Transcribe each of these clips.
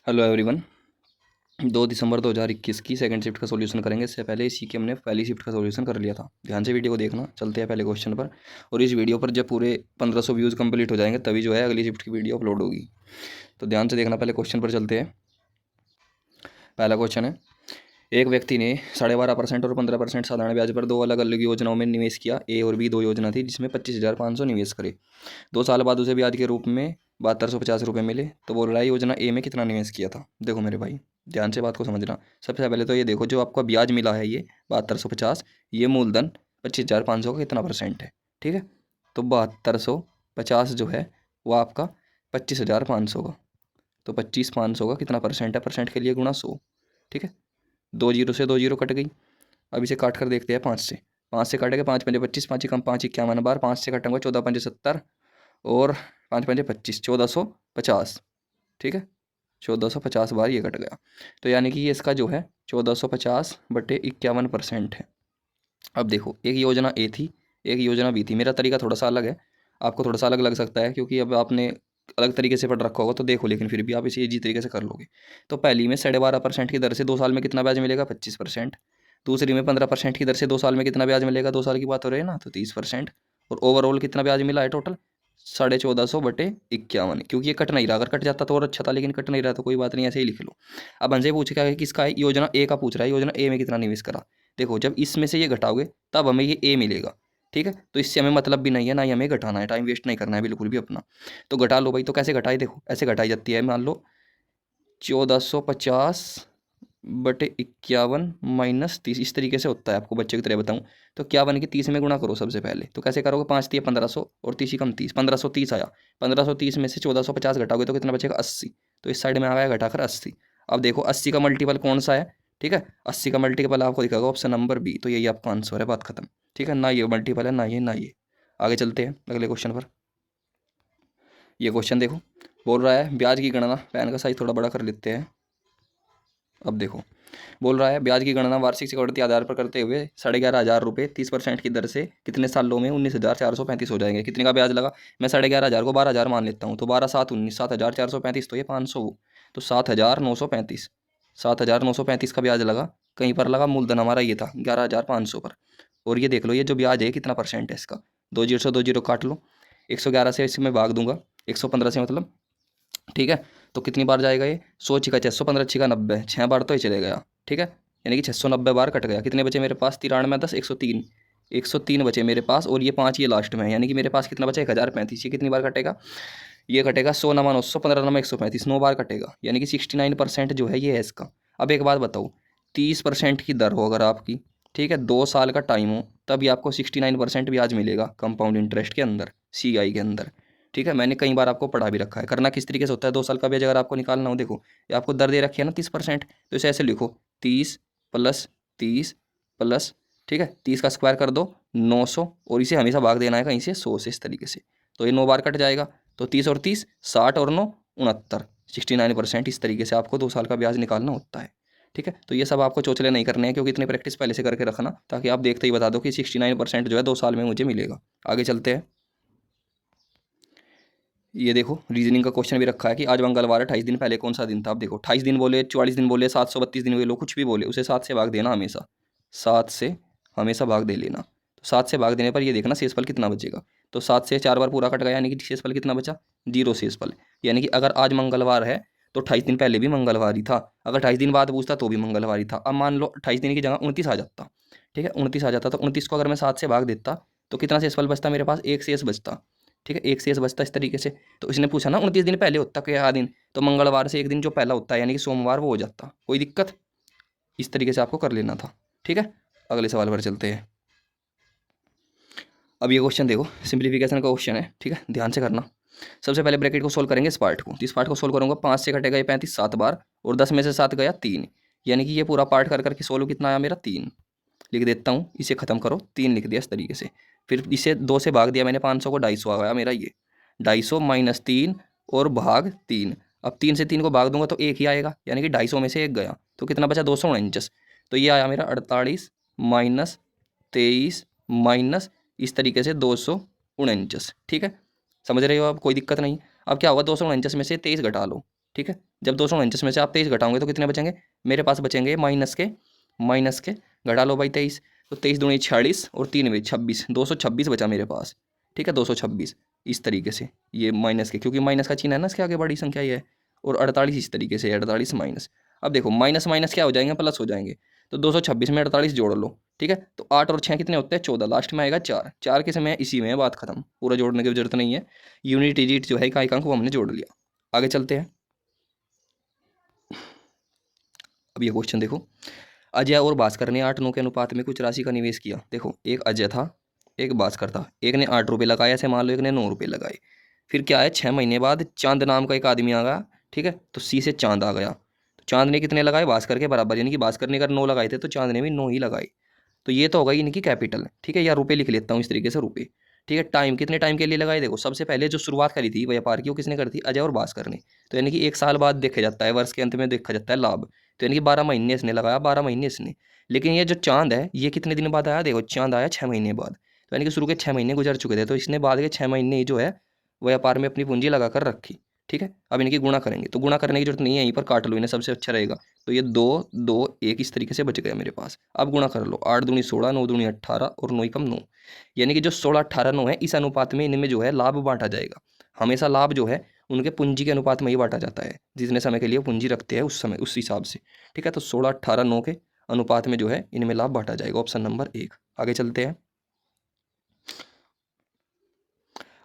Hello everyone. 2 दिसंबर 2021 की second shift का solution करेंगे। इससे पहले इसी की हमने पहली शिफ्ट का सॉल्यूशन कर लिया था। ध्यान से वीडियो को देखना। चलते हैं पहले क्वेश्चन पर। और इस वीडियो पर जब पूरे 1500 व्यूज़ कंप्लीट हो जाएंगे तभी जो है अगली शिफ्ट की वीडियो अपलोड होगी। तो ध्यान से देखना। पहले क्वेश्चन पर चलते हैं। पहला क्वेश्चन है, एक व्यक्ति ने 12.5% और 15% साधारण ब्याज पर दो अलग अलग योजनाओं में निवेश किया। ए और बी दो योजना थी जिसमें 25,500 निवेश करे। 2 साल बाद उसे ब्याज के रूप में 7250 रुपये मिले। तो बोल रहा है योजना ए में कितना निवेश किया था। देखो मेरे भाई, ध्यान से बात को समझना। सबसे पहले तो ये देखो, जो आपका ब्याज मिला है ये 7250, ये मूलधन 25,500 का कितना परसेंट है। ठीक है, तो 7250 जो है वो आपका 25,500 का, तो 25,500 का कितना परसेंट है, परसेंट के लिए गुणा 100। ठीक है, 2 जीरो से 2 जीरो कट गई। अब इसे काट कर देखते हैं 5 से काटेंगे। 5 पंजे 25, 5 कम 5 51 बार, 5 से काटेंगे 14 पंजे 70 और 5 पंजे 25, 1450। ठीक है, 1450 बार ये कट गया। तो यानी कि ये इसका जो है 1450/51% है। अब देखो, एक योजना ए थी, एक योजना बी थी। मेरा तरीका थोड़ा सा अलग है, आपको थोड़ा सा अलग लग सकता है क्योंकि अब आपने अलग तरीके से पढ़ रखा होगा। तो देखो, लेकिन फिर भी आप इसे इजी तरीके से कर लोगे। तो पहली में 12.5% की दर से 2 साल में कितना ब्याज मिलेगा, 25%। दूसरी में 15% की दर से 2 साल में कितना ब्याज मिलेगा, 2 साल की बात हो रही है ना, तो 30%। और ओवरऑल कितना ब्याज मिला है टोटल, 1450/51। क्योंकि ये कट नहीं रहा, अगर कट जाता तो और अच्छा था, लेकिन कट नहीं रहा तो कोई बात नहीं, ऐसे ही लिख लो। अब हमसे पूछेगा कि किसका है, योजना ए का पूछ रहा है, योजना ए में कितना निवेश करा। देखो, जब इसमें से ये घटाओगे तब हमें ये ए मिलेगा। ठीक है, तो इससे हमें मतलब भी नहीं है, ना ही हमें घटाना है, टाइम वेस्ट नहीं करना है बिल्कुल भी अपना। तो घटा लो भाई। तो कैसे घटाए, देखो ऐसे घटाई जाती है। मान लो 1450/51 - 30, इस तरीके से होता है। आपको बच्चे की तरह बताऊं तो क्या बन के 30 में गुणा करो सबसे पहले। तो कैसे करोगे, 5×3 = 1500 और 30 कम 30, 1530 आया। 1530 में से 1450 घटाओगे तो कितना बचेगा, 80। तो इस साइड में आ गया घटाकर 80। अब देखो 80 का मल्टीपल कौन सा है। ठीक है, 80 का मल्टीपल आपको दिखाएगा ऑप्शन नंबर बी। तो यही आपका आंसर है, बात खत्म। ठीक है, ना ये मल्टीपल है, ना ये, ना ये। आगे चलते हैं अगले क्वेश्चन पर। ये क्वेश्चन देखो, बोल रहा है ब्याज की गणना, पेन का साइज थोड़ा बड़ा कर लेते हैं। अब देखो, बोल रहा है ब्याज की गणना वार्षिक सिक्योरिटी आधार पर करते हुए 11,500 रुपये 30% की दर से कितने सालों में 19,435 हो जाएंगे। कितने का ब्याज लगा, मैं 11,500 को 12,000 मान लेता हूँ। तो 12×7 = 19, 7,435, तो ये 500। तो 7,935, 7,935 का ब्याज लगा। कहीं पर लगा, मूलधन हमारा ये था 11,500 पर। और ये देख लो, ये जो ब्याज है कितना परसेंट है इसका। 2 जीरो काट लो, 111 से इसमें भाग दूंगा, 115 से मतलब। ठीक है, तो कितनी बार जाएगा ये, 100 × 600, 15 × 90, 6 बार तो ये चले गया। ठीक है, यानी कि 690 बार कट गया। कितने बचे मेरे पास, 93 10 103, 103 बचे मेरे पास। और ये 5 ये लास्ट में है, यानी कि मेरे पास कितना बचा, 1035। ये कितनी बार कटेगा, ये कटेगा 100 × 900, 15 × 135, 9 बार कटेगा। यानी कि 69% जो है ये है इसका। अब एक बात बताओ, 30% की दर हो अगर आपकी, ठीक है, 2 साल का टाइम हो, तभी आपको 69% ब्याज मिलेगा कंपाउंड इंटरेस्ट के अंदर, CI के अंदर। ठीक है, मैंने कई बार आपको पढ़ा भी रखा है। करना किस तरीके से होता है, 2 साल का ब्याज अगर आपको निकालना हो, देखो ये आपको दर दे रखी है ना 30%, तो इसे ऐसे लिखो, 30 + 30 +, ठीक है, 30 का स्क्वायर कर दो 900, और इसे हमेशा भाग देना है कहीं से 100 से, इस तरीके से। तो ये 9 बार कट जाएगा। तो 30 और 30 60 और 9 69, 69%। इस तरीके से आपको 2 साल का ब्याज निकालना होता है। ठीक है, तो ये सब आपको चोचले नहीं करने हैं, क्योंकि इतनी प्रैक्टिस पहले से करके रखना, ताकि आप देखते ही बता दो कि 69% जो है 2 साल में मुझे मिलेगा। आगे चलते हैं। ये देखो, रीजनिंग का क्वेश्चन भी रखा है कि आज मंगलवार है, 28 दिन पहले कौन सा दिन था। आप देखो, 28 दिन बोले, 44 दिन बोले, 732 दिन बोले, कुछ भी बोले, उसे 7 से भाग देना हमेशा, 7 से हमेशा भाग दे लेना। तो 7 से भाग देने पर ये देखना शेषफल कितना बचेगा। तो 7 से 4 बार पूरा कट गया, यानी कि शेषफल कितना बचा, 0 शेषफल। यानी कि अगर आज मंगलवार है तो 28 दिन पहले भी मंगलवार ही था। अगर 28 दिन बाद पूछता तो भी मंगलवार ही था। अब मान लो 28 दिन की जगह 29 आ जाता। ठीक है, 29 आ जाता, तो 29 को अगर मैं 7 से भाग देता तो कितना शेषफल बचता मेरे पास, एक शेष बचता। ठीक है, एक शेष बचता इस तरीके से। तो इसने पूछा ना 29 दिन पहले होता क्या दिन, तो मंगलवार से एक दिन जो पहला होता है, यानी कि सोमवार, वो हो जाता। कोई दिक्कत, इस तरीके से आपको कर लेना था। ठीक है, अगले सवाल पर चलते हैं। अब ये क्वेश्चन देखो, सिंप्लीफिकेशन का क्वेश्चन है। ठीक है, ध्यान से करना। सबसे पहले ब्रैकेट को सोल्व करेंगे इस पार्ट को। तो इस पार्ट को सोल्व करूंगा, 5 से कटेगा ये 35 7 बार, और 10 में से 7 गया 3, यानी कि ये पूरा पार्ट कर करके सोल्व कितना आया मेरा, 3। लिख देता हूँ, इसे खत्म करो, 3 लिख दिया इस तरीके से। फिर इसे 2 से भाग दिया मैंने, 500 को 250 आ गया मेरा ये, 250 - 3 और भाग 3। अब 3 से 3 को भाग दूंगा तो एक ही आएगा, यानी कि 250 में से एक गया, तो कितना बचा, 249। तो ये आया मेरा 48 - 23 इस तरीके से 249। ठीक है, समझ रहे हो आप, कोई दिक्कत नहीं। अब क्या होगा, 249 में से 23 घटा लो, ठीक है। जब 249 में से आप 23 घटाओगे तो कितने बचेंगे मेरे पास, बचेंगे माइनस के घटा लो भाई 23, तो 23 दूनी 46 और 3 में 26, 226 बचा मेरे पास। ठीक है 226 इस तरीके से, ये माइनस के, क्योंकि माइनस का चिन्ह है ना इसके आगे, बड़ी संख्या ये है। और 48 इस तरीके से, 48 माइनस। अब देखो माइनस माइनस क्या हो जाएंगे, प्लस हो जाएंगे। तो 226 में 48 जोड़ लो। ठीक है, तो 8 और 6 कितने होते हैं 14, लास्ट में आएगा 4, 4 के समय इसी में है, बात खत्म, पूरा जोड़ने की जरूरत नहीं है। यूनिट डिजिट जो है इकाई अंक वो हमने जोड़ लिया। आगे चलते हैं। अब ये क्वेश्चन देखो, अजय और भास्कर ने 8-9 के अनुपात में कुछ राशि का निवेश किया। देखो एक अजय था, एक भास्कर था, एक ने 8 रुपये लगाए, ऐसे मान लो एक ने 9 रुपये लगाए। फिर क्या है, 6 महीने बाद चांद नाम का एक आदमी आ गया। ठीक है, तो सी से चांद आ गया, तो चांद ने कितने लगाए, भास्कर के बराबर, यानी कि भास्कर ने अगर 9 लगाए थे तो चांद ने भी 9 ही लगाए। तो ये तो होगा इनकी कैपिटल। ठीक है, या रुपये लिख लेता हूँ इस तरीके से, रुपये। ठीक है, टाइम कितने टाइम के लिए लगाए, देखो सबसे पहले जो शुरुआत करी थी व्यापार की वो किसने करी थी, अजय और भास्कर ने। तो यानी कि 1 साल बाद देखा जाता है, वर्ष के अंत में देखा जाता है लाभ। तो यानी कि 12 महीने इसने लगाया, 12 महीने इसने। लेकिन ये जो चांद है ये कितने दिन बाद आया, देखो चांद आया 6 महीने बाद। तो यानी कि शुरू के 6 महीने गुजर चुके थे, तो इसने बाद के 6 महीने ही जो है व्यापार में अपनी पूंजी लगा कर रखी। ठीक है, अब इनकी गुणा करेंगे, तो गुणा करने की जरूरत नहीं है, यहीं पर काट लो इन्हें, सबसे अच्छा रहेगा। तो ये 2 2 1 इस तरीके से बच गया मेरे पास। अब गुणा कर लो, 8 दूनी 16, 9 दूनी 18 और 9 कम 9, यानी कि जो 16 18 9 है इस अनुपात में इनमें जो है लाभ बांटा जाएगा। हमेशा लाभ जो है उनके पूंजी के अनुपात में ही बांटा जाता है, जितने समय के लिए पूंजी रखते हैं उस समय उस हिसाब से। ठीक है, तो 16 18 9 के अनुपात में जो है इनमें लाभ बांटा जाएगा, ऑप्शन नंबर 1। आगे चलते हैं।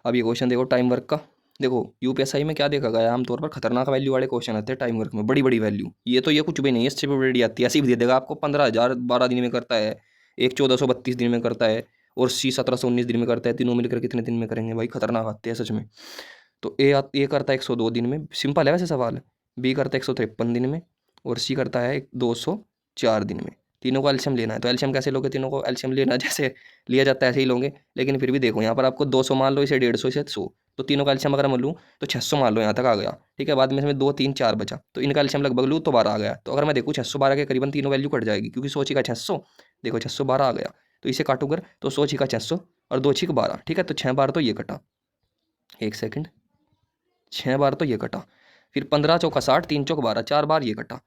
अब ये क्वेश्चन देखो टाइम वर्क का। देखो यूपीएसआई में क्या देखा गया है, आमतौर पर खतरनाक वैल्यू वाले क्वेश्चन आते हैं टाइम वर्क में, बड़ी बड़ी वैल्यू। ये तो ये कुछ भी नहीं है, इससे भी बड़ी आती है, ऐसी भी दे देगा आपको 15,000 12 दिन में करता है, एक 1432 दिन में करता है, और सी 1719 दिन में करता है, तीनों मिलकर कितने दिन में करेंगे भाई, खतरनाक आते हैं सच में। तो ए करता है 102 दिन में, सिंपल है वैसे सवाल। बी करता है 153 दिन में, और सी करता है 204 दिन में। तीनों का एलसीएम लेना है, तो एलसीएम कैसे लोगे, तीनों को एलसीएम लेना जैसे लिया जाता है ऐसे ही लोगे। लेकिन फिर भी देखो यहाँ पर आपको 200 मान लो, इसे 150, इसे 100, तो तीनों का एलसीएम अगर मैं लूँ तो 600 मान लो, यहाँ तक आ गया। ठीक है, बाद में इसमें 2 3 4 बचा, तो इनका एलसीएम लगभग लूँ तो 12 आ गया। तो अगर मैं देखूँ 612 के करीबन तीनों वैल्यू कट जाएगी, क्योंकि 100 का 600, देखो 612 आ गया। तो इसे काटू कर तो 100 का 600 और 2 6 12। ठीक है, तो 6 बार तो ये कटा, 1 सेकंड, 6 बार तो ये कटा। फिर 15 चौका 60, 3 चौक 12, 4 बार ये कटा।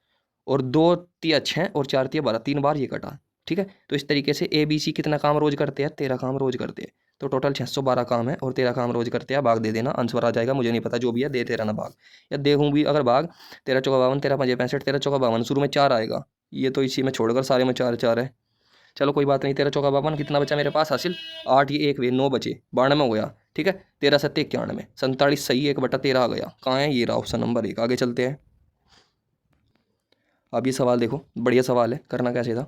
और 2 तिया 6 और 4 तिया 12, 3 बार ये कटा। ठीक है, तो इस तरीके से ए बी सी कितना काम रोज करते हैं, 13 काम रोज करते हैं। तो टोटल 612 काम है और 13 काम रोज करते हैं। भाग दे देना, आंसर आ जाएगा, मुझे नहीं पता, जो भी है दे तेरा ना भाग, या देखूँ भी अगर भाग। 13 चौका 52, 13 5 65, 13 चौका 52, शुरू में 4 आएगा, ये तो इसी में छोड़कर सारे में 4 4 है। चलो कोई बात नहीं, 13 चौका 52, कितना बचा मेरे पास हासिल, 8 ये 1 वे 9 बचे, 92 हो गया। ठीक है, 13 7 91, 47 सही, 1/13 आ गया। कहाँ है, ये रहा ऑप्शन नंबर 1। आगे चलते हैं। अब ये सवाल देखो, बढ़िया सवाल है, करना कैसे था।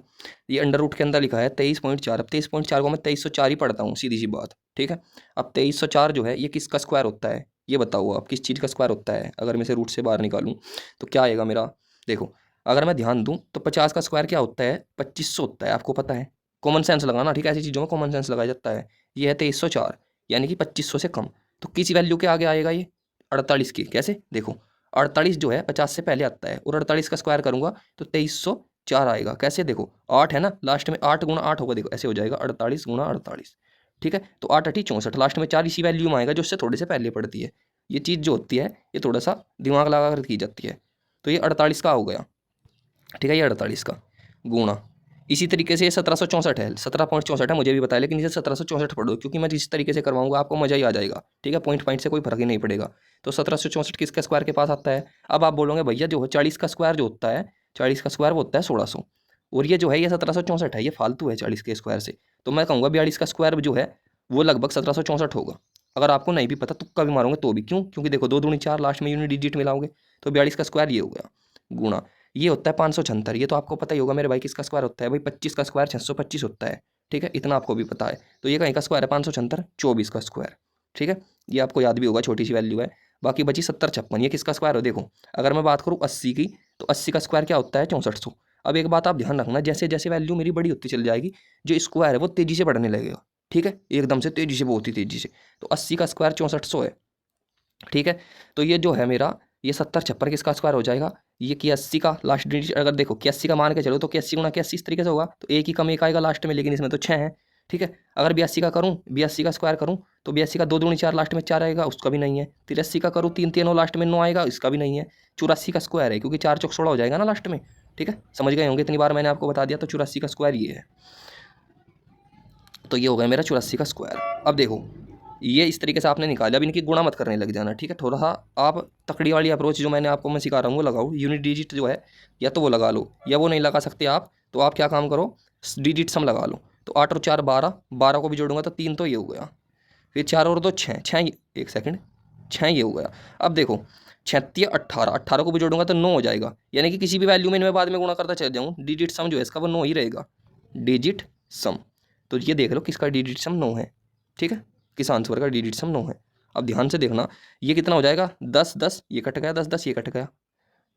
ये अंडर रूट के अंदर लिखा है 23.4। अब 23.4 को मैं 2304 ही पढ़ता हूँ, सीधी सी बात। ठीक है, अब 2304 जो है ये किसका स्क्वायर होता है, ये बताओ आप, किस चीज़ का स्क्वायर होता है। अगर मैं इसे रूट से बाहर निकालूँ तो क्या आएगा मेरा, देखो अगर मैं ध्यान दूँ तो 50 का स्क्वायर क्या होता है, 2500 होता है, आपको पता है। कॉमन सेंस लगाना, ठीक है, ऐसी चीज़ों में कॉमन सेंस लगाया जाता है। ये है 2304, यानी कि 2500 से कम। तो किस वैल्यू के आगे आएगा ये, 48 की। कैसे, देखो 48 जो है 50 से पहले आता है, और 48 का स्क्वायर करूंगा तो 2304 आएगा। कैसे, देखो 8 है ना, लास्ट में 8 गुणा 8 होगा, देखो ऐसे हो जाएगा 48 गुणा 48। ठीक है, तो 8 8 64, लास्ट में 4 इसी वैल्यू में आएगा जो उससे थोड़े से पहले पड़ती है। ये चीज़ जो होती है ये थोड़ा सा दिमाग लगा कर की जाती है। तो ये 48 का हो गया। ठीक है, ये 48 का गुणा, इसी तरीके से ये 1764 है, 17.64 है, मुझे भी बताया, लेकिन इसे 1764 पढ़ो, क्योंकि मैं जिस तरीके से करवाऊंगा आपको मजा ही आ जाएगा। ठीक है, पॉइंट पॉइंट से कोई फर्क ही नहीं पड़ेगा। तो 1764 किसका स्क्वायर के पास आता है। अब आप बोलोगे भैया जो 40 का स्क्वायर जो होता है, 40 का स्क्वायर वो होता है 1600, और ये जो है ये 1764 है, ये फालतू है 40 के स्क्वायर से। तो मैं कहूँगा 42 का स्क्वायर जो है वो लगभग 1764 होगा। अगर आपको नहीं भी पता तुक्का भी मारोगे तो भी, क्यों, क्योंकि देखो 2 दूनी 4, लास्ट में यूनिट डिजिट मिलाओगे, तो 42 का स्क्वायर ये हो गया। गुणा, ये होता है 576, ये तो आपको पता ही होगा मेरे भाई, किसका स्क्वायर होता है भाई, 25 का स्क्वायर 625 होता है। ठीक है, इतना आपको भी पता है। तो ये कहीं का स्क्वायर है 576, 24 का स्क्वायर। ठीक है, ये आपको याद भी होगा, छोटी सी वैल्यू है। बाकी बची 70 56, ये किसका स्क्वायर हो, देखो अगर मैं बात करूँ 80 की, तो 80 का स्क्वायर क्या होता है 6400। अब एक बात आप ध्यान रखना, जैसे जैसे वैल्यू मेरी बड़ी होती चली जाएगी, जो स्क्वायर है वो तेजी से बढ़ने लगेगा। ठीक है, एकदम से तेजी से, बहुत ही तेजी से। तो 80 का स्क्वायर 6400 है। ठीक है, तो ये जो है मेरा, ये 70 56 किसका स्क्वायर हो जाएगा, ये 81 का लास्ट डिजिट। अगर देखो 81 का मान के चलो तो 81 गुणा 81 इस तरीके से होगा, तो एक ही कम एक आएगा लास्ट में, लेकिन इसमें तो 6 है, ठीक है। अगर 82 का करूँ, 82 का स्क्वायर करूँ तो 82 का 2 दूनी 4 लास्ट में 4 आएगा, उसका भी नहीं है। 83 का करूँ 3 3 9 लास्ट में 9 आएगा, इसका भी नहीं है। 84 का स्क्वायर है क्योंकि 4 चौक 16 हो जाएगा ना लास्ट में। ठीक है, समझ गए होंगे, इतनी बार मैंने आपको बता दिया। तो 84 का स्क्वायर ये है, तो ये हो गया मेरा 84 का स्क्वायर। अब देखो ये इस तरीके से आपने निकाला, अब इनकी गुणा मत करने लग जाना। ठीक है, थोड़ा सा आप तकड़ी वाली अप्रोच जो मैं सिखा रहा हूँ वो लगाओ। यूनिट डिजिट जो है या तो वो लगा लो या वो नहीं लगा सकते आप, तो आप क्या काम करो, डिजिट सम लगा लो। तो 8 और 4 12, 12 को भी जोड़ूंगा तो 3, तो ये हो गया। फिर 4 और 2 6, 6 एक सेकंड 6 ये हो गया। अब देखो 36 18, 18 को भी जोड़ूंगा तो 9 हो जाएगा। यानी कि किसी भी वैल्यू में इनमें बाद में गुणा करता चल जाऊँ, डिजिट सम जो है इसका वो 9 ही रहेगा, डिजिट सम। तो ये देख लो किसका डिजिट सम 9 है। ठीक है, किस आंसर का डिजिट सम 9 है। अब ध्यान से देखना ये कितना हो जाएगा, 10 10 ये कट गया, 10 10 ये कट गया।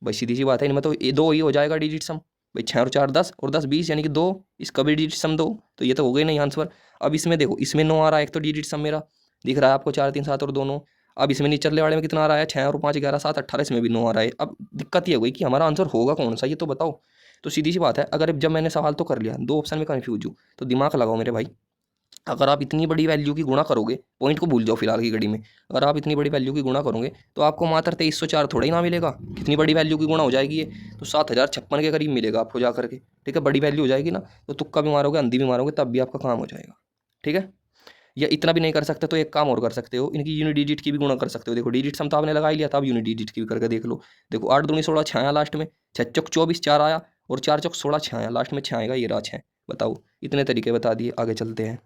भाई सीधी सी बात है, इनमें तो ये 2 ही हो जाएगा डिजिट सम। भाई 6 और 4 10 और 10 20, यानी कि 2, इसका भी डिजिट सम 2, तो ये तो हो गई नहीं आंसर। अब इसमें देखो, इसमें 9 आ रहा है, एक तो डिजिट सम मेरा दिख रहा है आपको 4 3 7 और 2 9। अब इसमें नीचले वाले में कितना आ रहा है, 6 और 5 11 7 18, इसमें भी 9 आ रहा है। अब दिक्कत ये हो गई कि हमारा आंसर होगा कौन सा, ये तो बताओ। तो सीधी सी बात है, अगर जब मैंने सवाल तो कर लिया, 2 ऑप्शन में कन्फ्यूज हूँ, तो दिमाग लगाओ मेरे भाई। अगर आप इतनी बड़ी वैल्यू की गुणा करोगे, पॉइंट को भूल जाओ फिलहाल की घड़ी में, अगर आप इतनी बड़ी वैल्यू की गुणा करोगे तो आपको मात्र 2304 थोड़ा ही ना मिलेगा। कितनी बड़ी वैल्यू की गुणा हो जाएगी ये, तो 7056 के करीब मिलेगा आपको जा करके। ठीक है, बड़ी वैल्यू हो जाएगी ना, तो तुक्का भी मारोगे, अंधी भी मारोगे, तब भी आपका काम हो जाएगा। ठीक है, या इतना भी नहीं कर सकते तो एक काम और कर सकते हो, इनकी यूनिट डिजिट की भी गुणा कर सकते हो। देखो डिजिट सम तो आपने लगा ही लिया था, अब यूनिट डिजिट की भी करके देख लो। देखो 8 दूनी 16 6 आया लास्ट में, 6 चौक 24 4 आया, और 4 चौक 16 6 आया, लास्ट में 6 आएगा, ये रहा 6। बताओ, इतने तरीके बता दिए, आगे चलते हैं।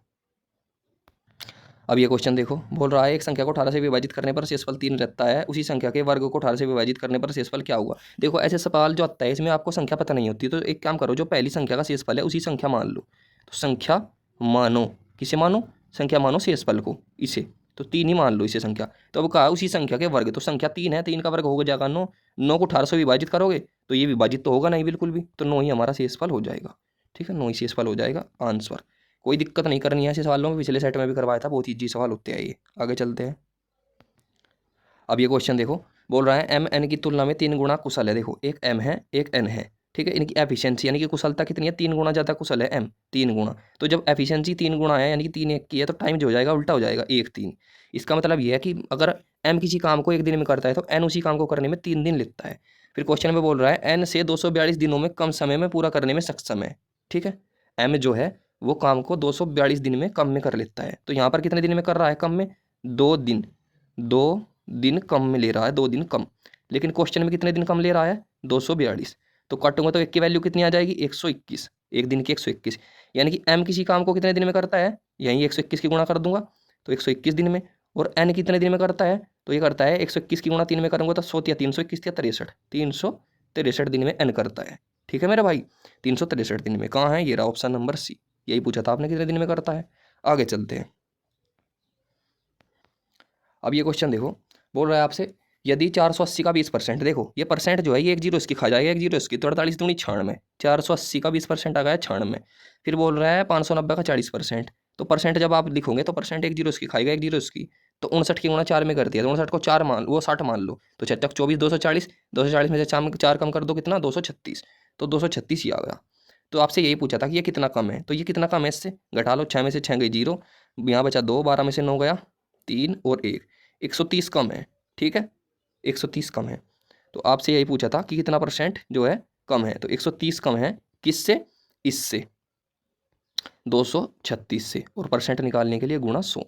अब ये क्वेश्चन देखो, बोल रहा है एक संख्या को 18 से विभाजित करने पर शेषफल 3 रहता है, उसी संख्या के वर्ग को 18 से विभाजित करने पर शेषफल क्या हुआ। देखो ऐसे सवाल जो आता है इसमें आपको संख्या पता नहीं होती, तो एक काम करो, जो पहली संख्या का शेषफल है उसी संख्या मान लो। तो संख्या मानो, किसे मानो, संख्या मानो शेषफल को, इसे तो 3 ही मान लो इसे संख्या। तो अब कहा उसी संख्या के वर्ग, तो संख्या 3 है, 3 का वर्ग हो जाएगा 9, 9 को 18 से विभाजित करोगे तो ये विभाजित तो होगा नहीं बिल्कुल भी, तो 9 ही हमारा शेषफल हो जाएगा। ठीक है, 9 ही शेषफल हो जाएगा आंसर। कोई दिक्कत नहीं करनी है ऐसे सवालों में, पिछले सेट में भी करवाया था, बहुत ईजी सवाल होते हैं ये। आगे चलते हैं। अब ये क्वेश्चन देखो, बोल रहा है एम एन की तुलना में 3 गुना कुशल है। देखो एक एम है एक एन है, ठीक है, इनकी एफिशिएंसी यानी कि कुशलता कितनी है, 3 गुना ज़्यादा कुशल है एम, 3 गुना। तो जब एफिशिएंसी 3 गुना है यानी कि 3 1 की है, तो टाइम जो हो जाएगा उल्टा हो जाएगा, 1 3। इसका मतलब ये है कि अगर एम किसी काम को 1 दिन में करता है तो एन उसी काम को करने में 3 दिन लगता है। फिर क्वेश्चन में बोल रहा है एन से 242 दिनों में कम समय में पूरा करने में सक्षम है। ठीक है, एम जो है वो काम को 242 दिन में कम में कर लेता है, तो यहाँ पर कितने दिन में कर रहा है, कम में, 2 दिन, 2 दिन कम में ले रहा है, 2 दिन कम। लेकिन क्वेश्चन में कितने दिन कम ले रहा है, 242। तो काटूंगा तो एक की वैल्यू कितनी आ जाएगी, 121, एक दिन की 121। यानी कि एम किसी काम को कितने दिन में करता है, यहीं 121 की गुणा कर दूंगा तो 121 दिन में। और एन कितने दिन में करता है, तो ये करता है 121 की गुणा 3 में करूंगा तो 100 या 321 या 63, 363 दिन में एन करता है। ठीक है मेरा भाई, 363 दिन में। कहाँ है, ये रहा ऑप्शन नंबर सी, यही पूछा था आपने कितने दिन में करता है। आगे चलते हैं। अब ये क्वेश्चन देखो, बोल रहा है आपसे यदि 480 का 20%, देखो ये परसेंट जो है ये 1 जीरो इसकी खा जाएगा, 1 जीरो इसकी, तो 48 दूनी 96, 480 का 20% आ गया 96। फिर बोल रहा है 590 का 40%, तो परसेंट जब आप लिखोगे तो परसेंट 1 जीरो इसकी खाएगा, 1 जीरो इसकी, तो 59 की गुणा 4 में कर दिया, तो 59 को 4 मान वो 60 मान लो, तो 6 24 240, 240 में से 4 कम कर दो कितना, 236, तो 236 ही आ गया। तो आपसे यही पूछा था कि ये कितना कम है, तो ये कितना कम है, इससे घटा लो, 6 में से 6 गई 0, यहाँ बचा 2, 12 में से 9 गया 3 और 1, 130 कम है। ठीक है, 130 कम है। तो आपसे यही पूछा था कि कितना परसेंट जो है कम है, तो 130 कम है किससे, इससे 236 से, और परसेंट निकालने के लिए गुणा 100।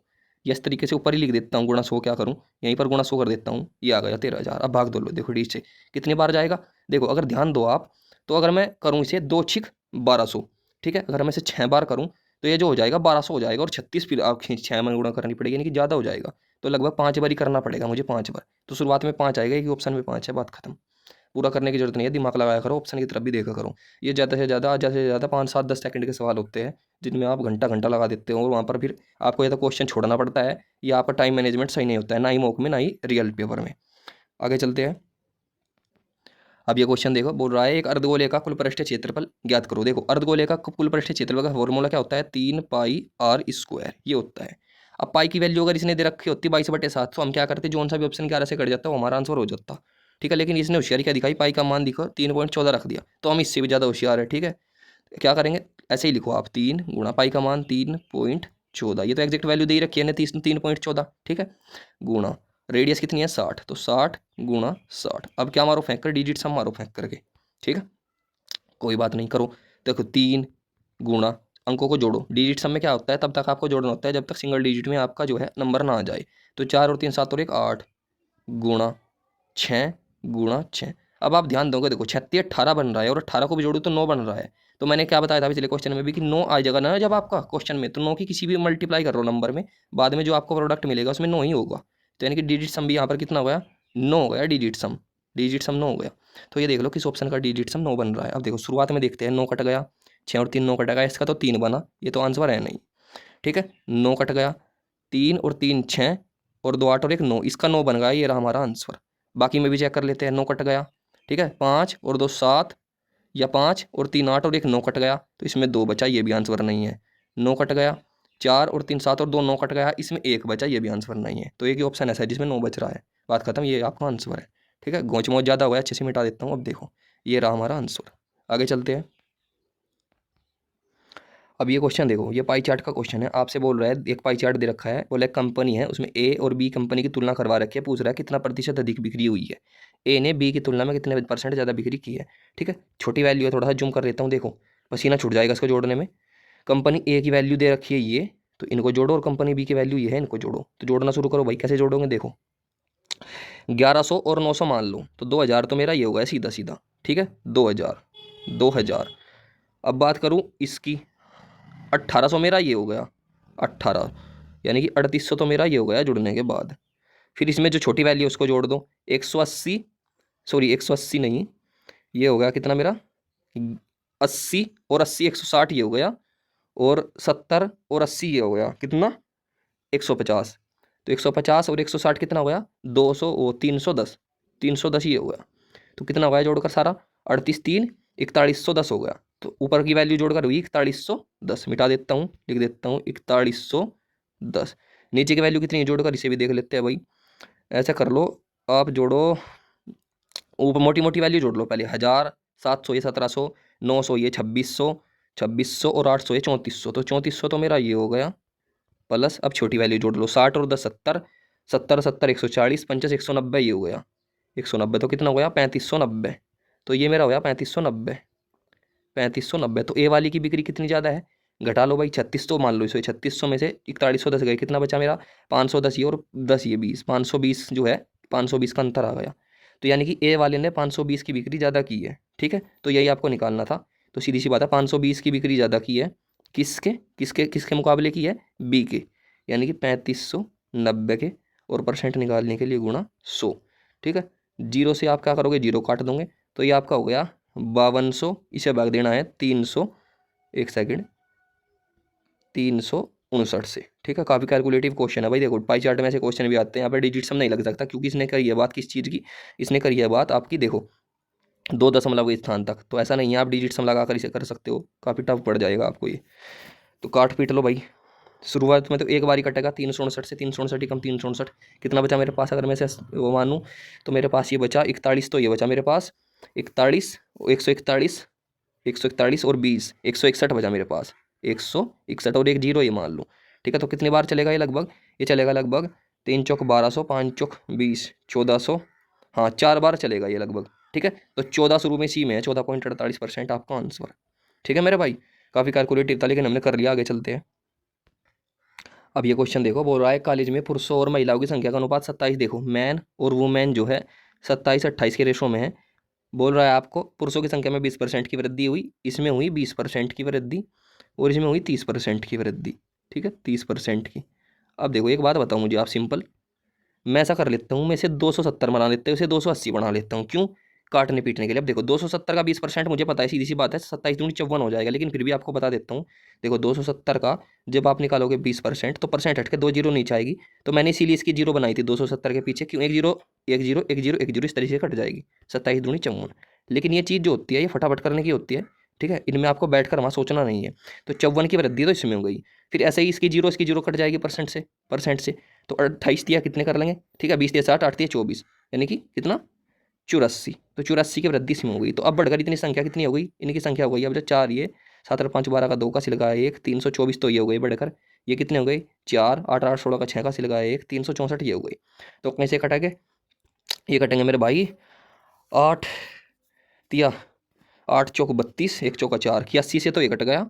इस तरीके से ऊपर ही लिख देता हूँ गुणा 100, क्या करूँ यहीं पर गुणा 100 कर देता हूँ, ये आ गया 13,000। अब भाग दो लो, देखो डी से कितनी बार जाएगा, देखो अगर ध्यान दो आप, तो अगर मैं करूँ इसे 2 6 1200, ठीक है, अगर मैं इसे 6 बार करूँ तो ये जो हो जाएगा 1200 हो जाएगा, और 36 फिर आप 6 में गुणा करनी पड़ेगी, यानी कि ज़्यादा हो जाएगा, तो लगभग 5 बार ही करना पड़ेगा मुझे, 5 बार। तो शुरुआत में 5 आएगा, एक ऑप्शन में 5 है, बात खत्म। पूरा करने की जरूरत नहीं है, दिमाग लगाया करो, ऑप्शन की तरफ भी देखा करो। ये ज़्यादा से ज़्यादा 5 7 10 सेकंड के सवाल होते हैं, जिनमें आप घंटा घंटा लगा देते हो, और वहाँ पर फिर आपको या तो क्वेश्चन छोड़ना पड़ता है, या आपका टाइम मैनेजमेंट सही नहीं होता है, ना ही मॉक में ना ही रियल पेपर में। आगे चलते हैं। अब ये क्वेश्चन देखो, बोल रहा है एक अर्धगोले का कुल पृष्ठीय क्षेत्रफल ज्ञात करो। देखो अर्धगोले का कुल पृष्ठीय क्षेत्रफल का फॉर्मूला क्या होता है, 3 पाई आर स्क्वायर, ये होता है। अब पाई की वैल्यू अगर इसने दे रखी होती 22/7, तो हम क्या करते, जो सा भी ऑप्शन 11 से कट जाता है वो हमारा आंसर हो जाता। ठीक है, लेकिन इसने होशियारी क्या दिखाई, पाई का मान दिखो 3.14 रख दिया, तो हम इससे भी ज़्यादा होशियार है। ठीक है, क्या करेंगे, ऐसे ही लिखो आप 3 गुणा पाई का मान 3.14, ये तो एग्जैक्ट वैल्यू दे ही रखी है ना 3.14, ठीक है। गुणा रेडियस कितनी है 60, तो 60 गुणा 60। अब क्या मारो फेंक कर, डिजिट सम मारो फेंक करके, ठीक है। कोई बात नहीं, करो। देखो 3 गुणा, अंकों को जोड़ो, डिजिट सम में क्या होता है, तब तक आपको जोड़ना होता है जब तक सिंगल डिजिट में आपका जो है नंबर ना आ जाए। तो 4 और 3 7 और 1 8 गुणा 6 गुणा 6। अब आप ध्यान दोगे, देखो 36 18 बन रहा है और 18 को भी जोड़ू तो 9 बन रहा है। तो मैंने क्या बताया था पिछले क्वेश्चन में भी कि 9 आ जाएगा ना जब आपका क्वेश्चन में, तो 9 की किसी भी मल्टीप्लाई कर रहा नंबर में, बाद में जो आपको प्रोडक्ट मिलेगा उसमें 9 ही होगा। तो यानी कि डिजिट सम भी यहाँ पर कितना हो गया, 9 हो गया, डिजिट सम 9 हो गया। तो ये देख लो किस ऑप्शन का डिजिट सम 9 बन रहा है। अब देखो शुरुआत में देखते हैं, 9 कट गया, 6 और 3 9 कट गया, इसका तो 3 बना, ये तो आंसर है नहीं, ठीक है। 9 कट गया, 3 और 3 6 और 2 8 और 1 9, इसका 9 बन गया, ये रहा हमारा आंसर। बाकी में भी चेक कर लेते हैं, 9 कट गया, ठीक है, 5 और 2 7, या 5 और 3 8 और 1 9 कट गया, तो इसमें 2 बचा, ये भी आंसर नहीं है। 9 कट गया, 4 और 3 7 और 2 9 कट गया, इसमें 1 बचा, ये भी आंसर नहीं है। तो एक ही ऑप्शन ऐसा है जिसमें 9 बच रहा है, बात खत्म, ये आपका आंसर है, ठीक है। गोच मोच ज़्यादा हुआ है, अच्छे से मिटा देता हूँ। अब देखो ये रहा हमारा आंसर, आगे चलते हैं। अब ये क्वेश्चन देखो, ये पाई चार्ट का क्वेश्चन है, आपसे बोल रहा है, एक पाई चार्ट दे रखा है, बोला एक कंपनी है, उसमें ए और बी कंपनी की तुलना करवा रखी है, पूछ रहा है कितना प्रतिशत अधिक बिक्री हुई है, ए ने बी की तुलना में कितने % ज़्यादा बिक्री की है, ठीक है। छोटी वैल्यू है, थोड़ा सा जूम कर लेता हूँ, देखो पसीना छूट जाएगा इसको जोड़ने में। कंपनी ए की वैल्यू दे रखी है ये, तो इनको जोड़ो, और कंपनी बी की वैल्यू ये है, इनको जोड़ो। तो जोड़ना शुरू करो भाई, कैसे जोड़ोगे, देखो 1100 और 900 मान लो, तो 2000 तो मेरा ये होगा सीधा सीधा, ठीक है, 2000। अब बात करूँ इसकी, 1800 मेरा ये हो गया, 18, यानी कि 3800 तो मेरा ये हो गया जुड़ने के बाद। फिर इसमें जो छोटी वैल्यू उसको जोड़ दो, 180, सॉरी 180 नहीं, ये हो गया कितना मेरा, 80 और 80 160 ये हो गया, और 70 और 80 ये हो गया कितना, 150। तो 150 और 160 कितना हो गया, 200 और 310, 310 ये हो गया। तो कितना हो गया जोड़कर सारा, 38 3 4110 हो गया। तो ऊपर की वैल्यू जोड़कर हुई 4110, मिटा देता हूँ, लिख देता हूँ 4110। नीचे की वैल्यू कितनी है जोड़कर, इसे भी देख लेते हैं भाई। ऐसा कर लो, आप जोड़ो, ऊपर मोटी मोटी वैल्यू जोड़ लो पहले, 1000 700 ये 1700, 900 ये 2600 और 800 ये 3400, तो 3400 तो मेरा ये हो गया, प्लस अब छोटी वैल्यू जोड़ लो, 60 और 10 70, 70 70 140, 50 190 ये हो गया, 190 तो कितना हो गया 3590। तो ये मेरा हो गया 3590, 3590। तो ए वाली की बिक्री कितनी ज़्यादा है, घटा लो भाई, 36 तो मान लो इसे, 3600 में से 4110 गए, कितना बचा मेरा 510 ये और 10 ये 20, 520 जो है, 520 का अंतर आ गया। तो यानी कि ए वाले ने 520 की बिक्री ज़्यादा की है, ठीक है। तो यही आपको निकालना था। तो सीधी सी बात है, 520 की बिक्री ज़्यादा की है, किसके किसके किसके मुकाबले की है, बी के, यानी कि 3590 के, और परसेंट निकालने के लिए गुणा 100, ठीक है। जीरो से आप क्या करोगे, जीरो काट दोगे, तो ये आपका हो गया 5200, इसे भाग देना है 300, एक सेकंड, 359 से, ठीक है। काफ़ी कैलकुलेटिव क्वेश्चन है भाई। देखो पाई चार्ट में ऐसे क्वेश्चन भी आते हैं, यहाँ पर डिजिट सम नहीं लग सकता, क्योंकि इसने करी है बात किस चीज़ की, इसने करी है बात आपकी, देखो 2 दशमलव के स्थान तक, तो ऐसा नहीं है आप डिजिट सम लगा कर इसे कर सकते हो, काफ़ी टफ पड़ जाएगा आपको ये। तो काट पीट लो भाई, शुरुआत में तो एक बार ही कटेगा, 359 से, 359 ही कम 359, कितना बचा मेरे पास, अगर मैं इसे वो मानूँ तो मेरे पास ये बचा 41, तो ये बचा मेरे पास 41, 141, 141 और 20, 161 बचा मेरे पास, 161 और एक जीरो ये मान लो, ठीक है। तो कितनी बार चलेगा ये, लगभग ये चलेगा लगभग 3 चौक 1200, 5 चौक 20, 1400, हाँ 4 बार चलेगा ये लगभग, ठीक है। तो 14 शुरू में सी में है, 14.48% आपका आंसर, ठीक है मेरे भाई। काफ़ी कैलकुलेटिव था लेकिन हमने कर लिया, आगे चलते हैं। अब ये क्वेश्चन देखो, बोल रहा है कॉलेज में पुरुषों और महिलाओं की संख्या का अनुपात 27, देखो मैन और वुमेन जो है 27 28 के रेशो में है। बोल रहा है आपको पुरुषों की संख्या में 20% की वृद्धि हुई, इसमें हुई 20% की वृद्धि, और इसमें हुई 30% की वृद्धि, ठीक है, 30% की। अब देखो एक बात बताऊँ मुझे आप, सिंपल मैं ऐसा कर लेता हूँ, मैं इसे 270 बना लेता हूँ, इसे 280 बना लेता हूँ, क्यों, काटने पीटने के लिए। अब देखो 270 का 20% मुझे पता है, सीधी सी बात है, 27 दूनी 54 हो जाएगा, लेकिन फिर भी आपको बता देता हूँ। देखो 270 का जब आप निकालोगे 20%, तो परसेंट हट के 2 जीरो नीचे आएगी, तो मैंने इसीलिए इसकी जीरो बनाई थी 270 के पीछे, क्यों, एक जीरो एक जीरो एक जीरो एक जीरो इस तरीके से कट जाएगी, 27 दूनी 54। लेकिन ये चीज़ जो होती है ये फटाफट करने की होती है, ठीक है, इनमें आपको बैठकर वहाँ सोचना नहीं है। तो 54 की वृद्धि तो इसमें हो गई, फिर ऐसे ही इसकी जीरो कट जाएगी परसेंट से, तो 28 दिया कितने कर लेंगे, ठीक है, 20 दिया 60, 8 दिया 24, यानी कि कितना 84, तो 84 की वृद्धि इसमें हो गई। तो अब बढ़कर इतनी संख्या कितनी हो गई, इनकी संख्या हो गई अब जो 4 ये 7 और 5 12 का 2 का सिल लगाया 1, 324 तो ये हो गई बढ़कर, ये कितने हो गए 4, 8 8 16 का 6 का सिल लगाया 1, 364 ये हो गई। तो कैसे कटेंगे, ये कटेंगे मेरे भाई 8 तिया 8 चौक 32, 1 चौका 4, 81 से तो ये कट गया,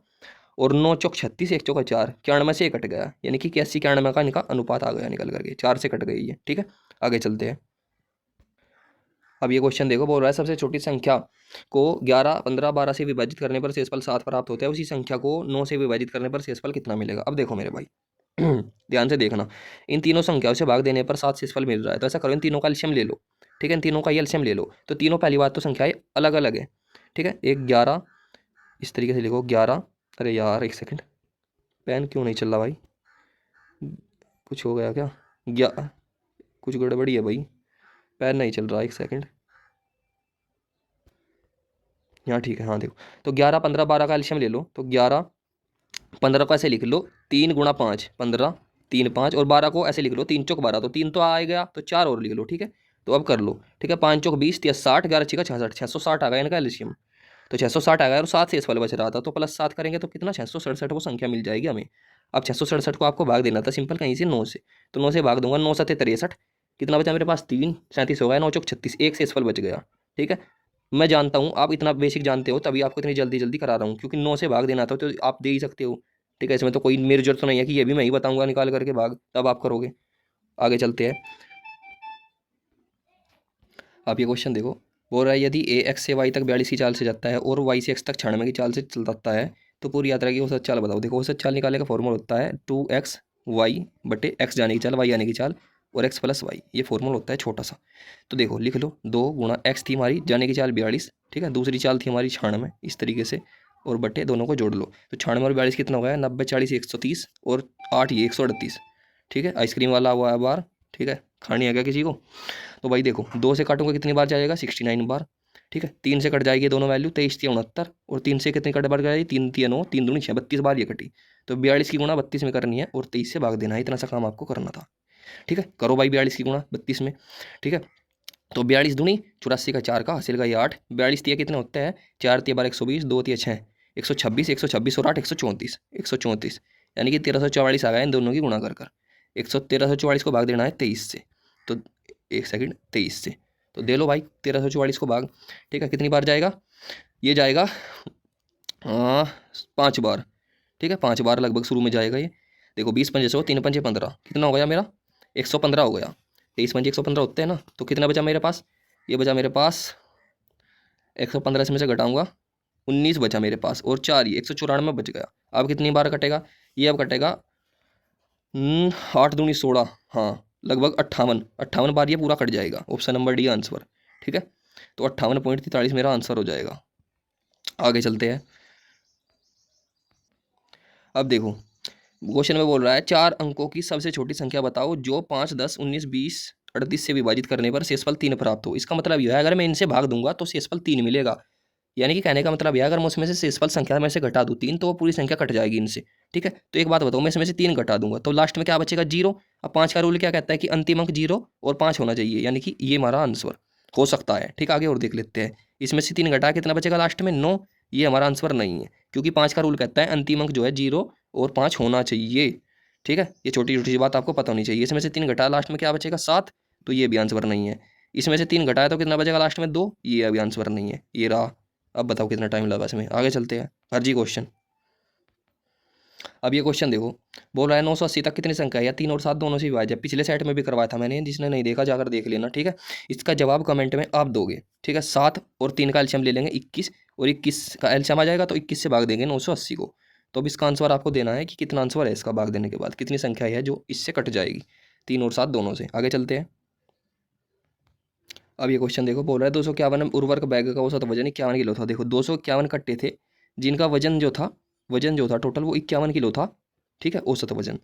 और 9 चौक 36, 1 चौका 4, 91 से ये कट गया, यानी कि 81 91 का इनका अनुपात आ गया निकल करके, 4 से कट गई है। ठीक है, आगे चलते हैं। अब ये क्वेश्चन देखो, बोल रहा है सबसे छोटी संख्या को 11 15 12 से विभाजित करने पर शेषफल 7 प्राप्त होता है, उसी संख्या को 9 से विभाजित करने पर शेषफल कितना मिलेगा। अब देखो मेरे भाई ध्यान से देखना, इन तीनों संख्याओं से भाग देने पर 7 शेषफल मिल रहा है, तो ऐसा करो इन तीनों का एलसीएम ले लो। ठीक है, इन तीनों का एलसीएम ले लो, तो तीनों पहली बात तो संख्याएं अलग अलग है। ठीक है, एक 11 इस तरीके से लिखो 11, अरे यार एक सेकंड, पेन क्यों नहीं चल रहा भाई, कुछ हो गया क्या, कुछ गड़बड़ी है भाई, पेन नहीं चल रहा, एक सेकंड, यहाँ ठीक है, हाँ देखो, तो 11 15 12 का एलसीएम ले लो, तो 11 15 को ऐसे लिख लो 3 गुणा 5 15, 3 5, और 12 को ऐसे लिख लो 3 चौक 12, तो 3 तो आ गया, तो 4 और लिख लो। ठीक है, तो अब कर लो। ठीक है, 5 चौक 20 या 60, 11 6 66, 660 आ गया इनका एलसीएम, तो 660 आ गया, और 7 से इस वाले बच रहा था, तो +7 करेंगे तो कितना 667 वो संख्या मिल जाएगी हमें। अब 667 को आपको भाग देना था सिंपल कहीं से 9 से, तो 9 से भाग दूंगा, 9 7 63, कितना बचा मेरे पास 3 37 हो गया, 9 चौक 36, एक से इस फल बच गया। ठीक है, मैं जानता हूँ आप इतना बेसिक जानते हो, तभी आपको इतनी जल्दी जल्दी करा रहा हूँ, क्योंकि 9 से भाग देना था तो आप दे ही सकते हो। ठीक है, इसमें तो कोई मेरी जरूरत तो नहीं है कि ये भी मैं ही बताऊंगा निकाल करके भाग, तब आप करोगे। आगे चलते हैं। आप ये क्वेश्चन देखो, बोल रहा है यदि ए एक्स से वाई तक 42 की चाल से जाता है और वाई से एक्स तक 96 की चाल से चल जाता है, तो पूरी यात्रा की औसत चाल बताओ। देखो औसत चाल निकालने का फॉर्मूला होता है 2x वाई बटे एक्स जाने की चाल, वाई आने की चाल, और एक्स प्लस वाई, ये फॉर्मूला होता है छोटा सा। तो देखो लिख लो 2 गुणा एक्स थी हमारी जाने की चाल 42, ठीक है, दूसरी चाल थी हमारी 96 इस तरीके से, और बटे दोनों को जोड़ लो, तो 96 और 42 कितना हो गया 90 40 130, और 8 ये 138। ठीक है, आइसक्रीम वाला हुआ है बार, ठीक है, खानी है क्या किसी को, तो भाई देखो 2 से काटूंगा कितनी बार जाएगा 69 बार। ठीक है, 3 से कट जाएगी दोनों वैल्यू 23 3 69, और 3 से कितनी कट बार जाएगी 3 3 9 3 दूनी 6 32 बार ये कटी, तो 42 की गुणा 32 में करनी है और 23 से भाग देना है, इतना सा काम आपको करना था। ठीक है, करो भाई 42 की गुणा 32 में। ठीक है, तो 42 दूनी 84 का 4 का हासिल का ये 8, 42 तिया कितना होता है 4 तिया बार 120, 2 तिया 6 126, 126 और 8 134, 134, यानी कि 1344 आ गया इन दोनों की गुणा कर कर। 1344 को भाग देना है 23 से, तो एक सेकंड 23 से, तो दे लो भाई 1344 को भाग। ठीक है, कितनी बार जाएगा, ये जाएगा 5 बार। ठीक है, 5 बार लगभग शुरू में जाएगा ये। देखो 20 पंजे 100, 3 पंजे 15, कितना हो गया मेरा 115 हो गया, 23 पंजे 115 होते हैं ना, तो कितना बचा मेरे पास, ये बचा मेरे पास 115 इसमें से घटाऊंगा 19 बचा मेरे पास, और 4 ये 194 बच गया। अब कितनी बार कटेगा, ये अब कटेगा 8 दूनी 16, हाँ लगभग 58 बार ये पूरा कट जाएगा, ऑप्शन नंबर डी आंसर। ठीक है, तो 58.43 मेरा आंसर हो जाएगा। आगे चलते हैं। अब देखो क्वेश्चन में बोल रहा है 4 अंकों की सबसे छोटी संख्या बताओ जो 5 10 19 20 38 से विभाजित करने पर शेषफल 3 प्राप्त हो। इसका मतलब यह है अगर मैं इनसे भाग दूंगा तो शेषफल 3 मिलेगा, यानी कि कहने का मतलब यह अगर मैं उसमें से शेषफल संख्या में से घटा दूँ 3 तो वो पूरी संख्या कट जाएगी इनसे। ठीक है, तो एक बात बताओ, मैं इसमें से 3 घटा दूंगा तो लास्ट में क्या बचेगा 0। अब 5 का रूल क्या कहता है कि अंतिम अंक 0 और 5 होना चाहिए, यानी कि ये हमारा आंसर हो सकता है। ठीक, आगे और देख लेते हैं, इसमें से 3 घटा कितना बचेगा लास्ट में 9, ये हमारा आंसर नहीं है, क्योंकि 5 का रूल कहता है अंतिम अंक जो है 0 और 5 होना चाहिए। ठीक है, ये छोटी छोटी सी बात आपको पता होनी चाहिए। इसमें से 3 घटा लास्ट में क्या बचेगा 7, तो ये भी आंसर नहीं है। इसमें से 3 घटाया तो कितना बचेगा लास्ट में 2, ये अभी आंसर नहीं है, ये रहा। अब बताओ कितना टाइम लगा इसमें, आगे चलते हैं फर्जी क्वेश्चन। अब ये क्वेश्चन देखो, बोल रहा है 980 तक कितनी संख्या है या 3 और 7 दोनों से विभाज्य है। पिछले सेट में भी करवाया था मैंने, जिसने नहीं देखा जाकर देख लेना। ठीक है, इसका जवाब कमेंट में आप दोगे। ठीक है, 7 और 3 का एलसीएम ले लेंगे 21, और 21 का एलसीएम आ जाएगा तो 21 से भाग देंगे 980 को। तो अब इसका आंसर आपको देना है कि कितना आंसर है इसका, भाग देने के बाद कितनी संख्या है जो इससे कट जाएगी 3 और 7 दोनों से। आगे चलते हैं। अब ये क्वेश्चन देखो, बोल रहा है 251 उर्वरक बैग का औसत वजन 51 किलो था। देखो 251 कट्टे थे जिनका वजन जो था टोटल वो 51 किलो था। ठीक है, औसत वजन।